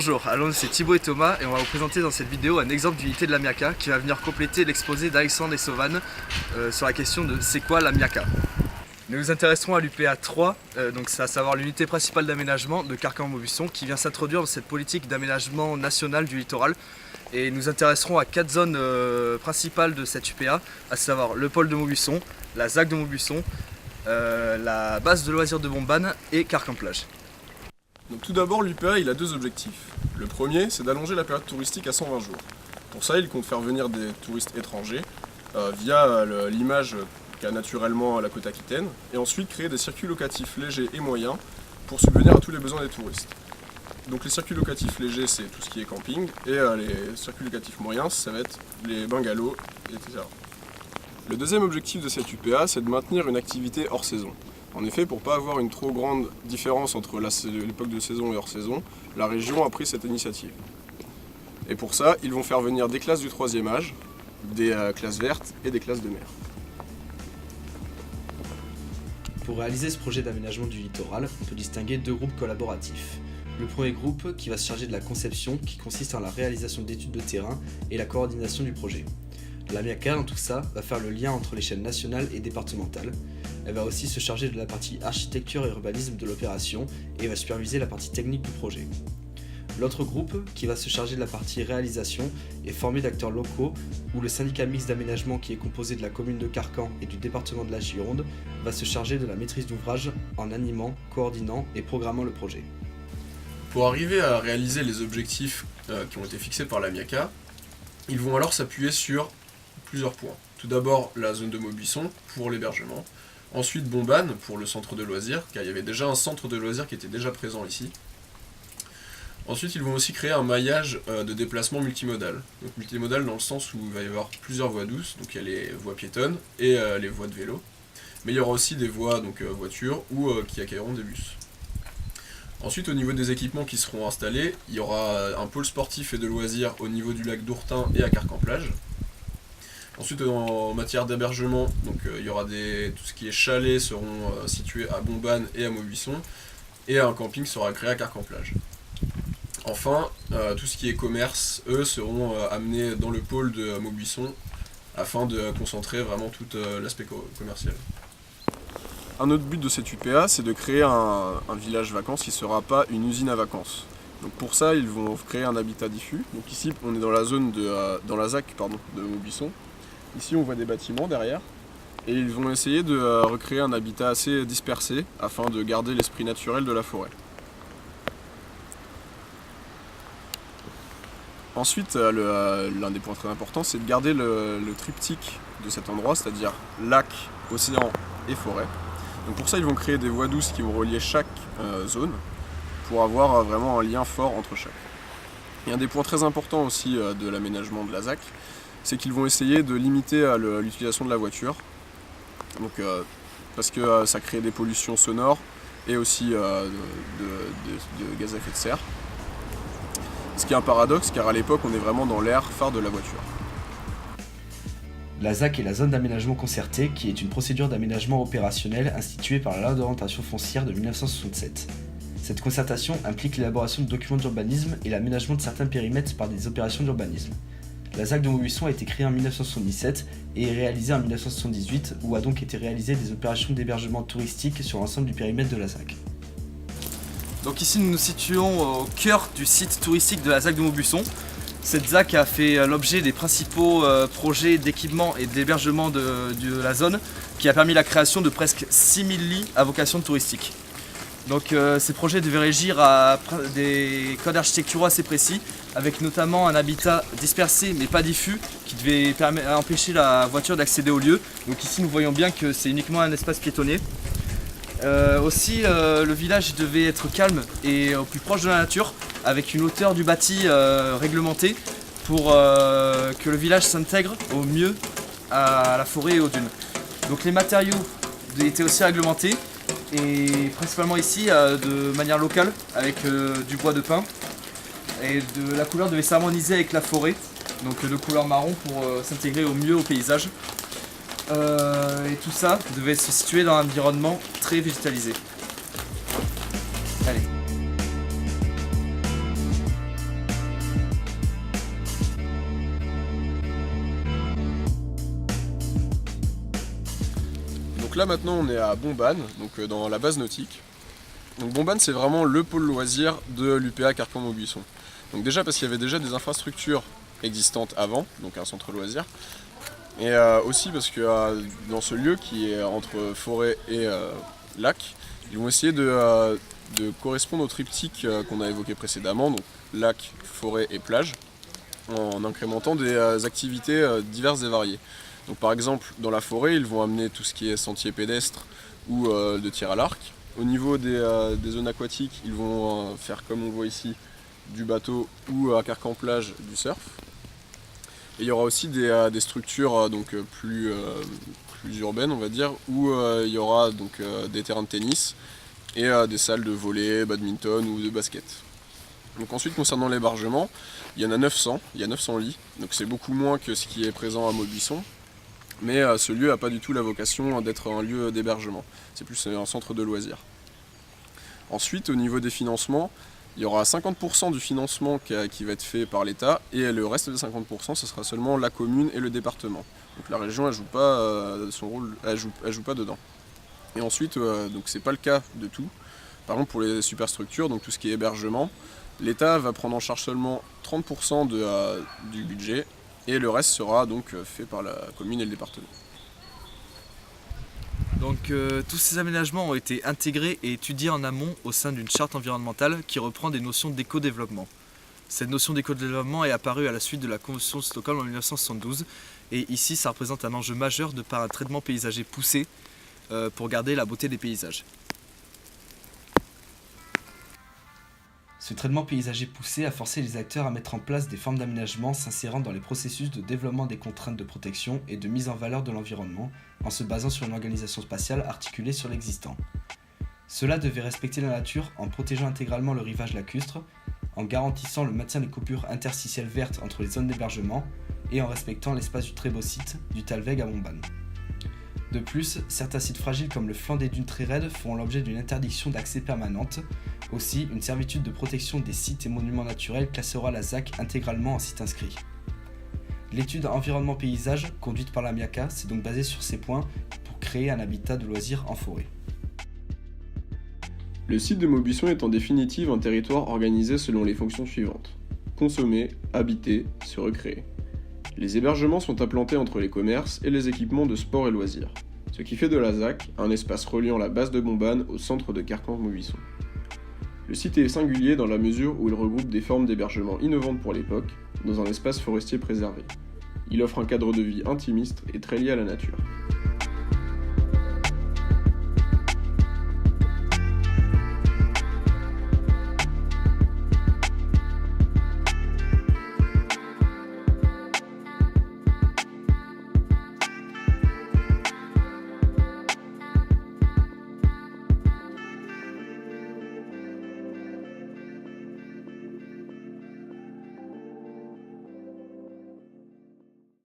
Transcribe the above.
Bonjour, alors c'est Thibaut et Thomas et on va vous présenter dans cette vidéo un exemple d'unité de l'amiaca qui va venir compléter l'exposé d'Alexandre et Sauvan sur la question de c'est quoi l'amiaca. Nous nous intéresserons à l'UPA 3, donc c'est à savoir l'unité principale d'aménagement de Carcan-Maubuisson qui vient s'introduire dans cette politique d'aménagement national du littoral. Et nous intéresserons à 4 zones principales de cette UPA, à savoir le pôle de Maubuisson, la ZAC de Maubuisson, la base de loisirs de Bombane et Carcan-Plage. Donc tout d'abord, l'UPA il a deux objectifs. Le premier, c'est d'allonger la période touristique à 120 jours. Pour ça, il compte faire venir des touristes étrangers via l'image qu'a naturellement la côte aquitaine, et ensuite créer des circuits locatifs légers et moyens pour subvenir à tous les besoins des touristes. Donc les circuits locatifs légers, c'est tout ce qui est camping, et les circuits locatifs moyens, ça va être les bungalows, etc. Le deuxième objectif de cette UPA, c'est de maintenir une activité hors saison. En effet, pour ne pas avoir une trop grande différence entre l'époque de saison et hors saison, la région a pris cette initiative. Et pour ça, ils vont faire venir des classes du 3e âge, des classes vertes et des classes de mer. Pour réaliser ce projet d'aménagement du littoral, on peut distinguer deux groupes collaboratifs. Le premier groupe qui va se charger de la conception, qui consiste en la réalisation d'études de terrain et la coordination du projet. L'amiaca, dans tout ça, va faire le lien entre les chaînes nationales et départementales. Elle va aussi se charger de la partie architecture et urbanisme de l'opération et va superviser la partie technique du projet. L'autre groupe, qui va se charger de la partie réalisation, est formé d'acteurs locaux où le syndicat mixte d'aménagement qui est composé de la commune de Carcan et du département de la Gironde va se charger de la maîtrise d'ouvrage en animant, coordonnant et programmant le projet. Pour arriver à réaliser les objectifs qui ont été fixés par l'amiaca, ils vont alors s'appuyer sur plusieurs points. Tout d'abord la zone de Maubuisson pour l'hébergement, ensuite Bombane pour le centre de loisirs, car il y avait déjà un centre de loisirs qui était déjà présent ici. Ensuite ils vont aussi créer un maillage de déplacement multimodal. Donc multimodal dans le sens où il va y avoir plusieurs voies douces, donc il y a les voies piétonnes et les voies de vélo. Mais il y aura aussi des voies voitures ou qui accueilleront des bus. Ensuite, au niveau des équipements qui seront installés, il y aura un pôle sportif et de loisirs au niveau du lac d'Ourtin et à Carcan-Plage. Ensuite, en matière d'hébergement, il y aura tout ce qui est chalets seront situés à Bombane et à Maubuisson, et un camping sera créé à Carcan-Plage. Enfin, tout ce qui est commerce, eux, seront amenés dans le pôle de Maubuisson afin de concentrer vraiment tout l'aspect commercial. Un autre but de cette UPA, c'est de créer un village vacances qui ne sera pas une usine à vacances. Donc pour ça, ils vont créer un habitat diffus. Donc ici, on est dans la zone dans la ZAC de Maubuisson. Ici, on voit des bâtiments derrière. Et ils vont essayer de recréer un habitat assez dispersé afin de garder l'esprit naturel de la forêt. Ensuite, l'un des points très importants, c'est de garder le triptyque de cet endroit, c'est-à-dire lac, océan et forêt. Donc pour ça, ils vont créer des voies douces qui vont relier chaque zone pour avoir vraiment un lien fort entre chaque. Et un des points très importants aussi de l'aménagement de la ZAC, c'est qu'ils vont essayer de limiter l'utilisation de la voiture, donc, parce que ça crée des pollutions sonores et aussi de gaz à effet de serre. Ce qui est un paradoxe car à l'époque on est vraiment dans l'ère phare de la voiture. La ZAC est la zone d'aménagement concerté qui est une procédure d'aménagement opérationnel instituée par la loi d'orientation foncière de 1967. Cette concertation implique l'élaboration de documents d'urbanisme et l'aménagement de certains périmètres par des opérations d'urbanisme. La ZAC de Maubuisson a été créée en 1977 et est réalisée en 1978 où a donc été réalisées des opérations d'hébergement touristique sur l'ensemble du périmètre de la ZAC. Donc ici nous nous situons au cœur du site touristique de la ZAC de Maubuisson. Cette ZAC a fait l'objet des principaux projets d'équipement et d'hébergement de la zone qui a permis la création de presque 6000 lits à vocation touristique. Donc ces projets devaient régir à des codes architecturaux assez précis avec notamment un habitat dispersé mais pas diffus qui devait empêcher la voiture d'accéder au lieu. Donc ici nous voyons bien que c'est uniquement un espace piétonnier. Aussi le village devait être calme et au plus proche de la nature avec une hauteur du bâti réglementée pour que le village s'intègre au mieux à la forêt et aux dunes. Donc les matériaux étaient aussi réglementés et principalement ici de manière locale avec du bois de pin et la couleur devait s'harmoniser avec la forêt, donc de couleur marron pour s'intégrer au mieux au paysage. Et tout ça devait se situer dans un environnement très végétalisé. Allez. là maintenant on est à Bombane, donc dans la base nautique. Donc Bombane c'est vraiment le pôle loisir de l'UPA Carcan-Maubuisson. Donc déjà parce qu'il y avait déjà des infrastructures existantes avant, donc un centre loisir. Et aussi parce que dans ce lieu qui est entre forêt et lac, ils vont essayer de correspondre au triptyque qu'on a évoqué précédemment, donc lac, forêt et plage, en incrémentant des activités diverses et variées. Donc par exemple dans la forêt ils vont amener tout ce qui est sentier pédestre ou de tir à l'arc. Au niveau des zones aquatiques ils vont faire comme on voit ici du bateau ou à Carcan-Plage du surf. Et il y aura aussi des structures donc plus urbaines on va dire où il y aura donc des terrains de tennis et des salles de volley, badminton ou de basket. Donc ensuite concernant l'hébergement, il y en a 900, il y a 900 lits, donc c'est beaucoup moins que ce qui est présent à Maubuisson. Mais ce lieu n'a pas du tout la vocation d'être un lieu d'hébergement, c'est plus un centre de loisirs. Ensuite, au niveau des financements, il y aura 50% du financement qui va être fait par l'État et le reste des 50% ce sera seulement la commune et le département. Donc la région elle joue pas son rôle, elle joue pas dedans. Et ensuite, donc c'est pas le cas de tout. Par exemple pour les superstructures, donc tout ce qui est hébergement, l'État va prendre en charge seulement 30% du budget et le reste sera donc fait par la commune et le département. Donc tous ces aménagements ont été intégrés et étudiés en amont au sein d'une charte environnementale qui reprend des notions d'éco-développement. Cette notion d'éco-développement est apparue à la suite de la Convention de Stockholm en 1972 et ici ça représente un enjeu majeur de par un traitement paysager poussé pour garder la beauté des paysages. Ce traitement paysager poussé a forcé les acteurs à mettre en place des formes d'aménagement s'insérant dans les processus de développement des contraintes de protection et de mise en valeur de l'environnement en se basant sur une organisation spatiale articulée sur l'existant. Cela devait respecter la nature en protégeant intégralement le rivage lacustre, en garantissant le maintien des coupures interstitielles vertes entre les zones d'hébergement et en respectant l'espace du très beau site du Talweg à Bombane. De plus, certains sites fragiles comme le flanc des dunes très raides font l'objet d'une interdiction d'accès permanente. Aussi, une servitude de protection des sites et monuments naturels classera la ZAC intégralement en site inscrit. L'étude environnement-paysage, conduite par la MIACA, s'est donc basée sur ces points pour créer un habitat de loisirs en forêt. Le site de Maubuisson est en définitive un territoire organisé selon les fonctions suivantes. Consommer, habiter, se recréer. Les hébergements sont implantés entre les commerces et les équipements de sport et loisirs, ce qui fait de la ZAC un espace reliant la base de Bombane au centre de Carcan-Maubuisson. Le site est singulier dans la mesure où il regroupe des formes d'hébergement innovantes pour l'époque, dans un espace forestier préservé. Il offre un cadre de vie intimiste et très lié à la nature.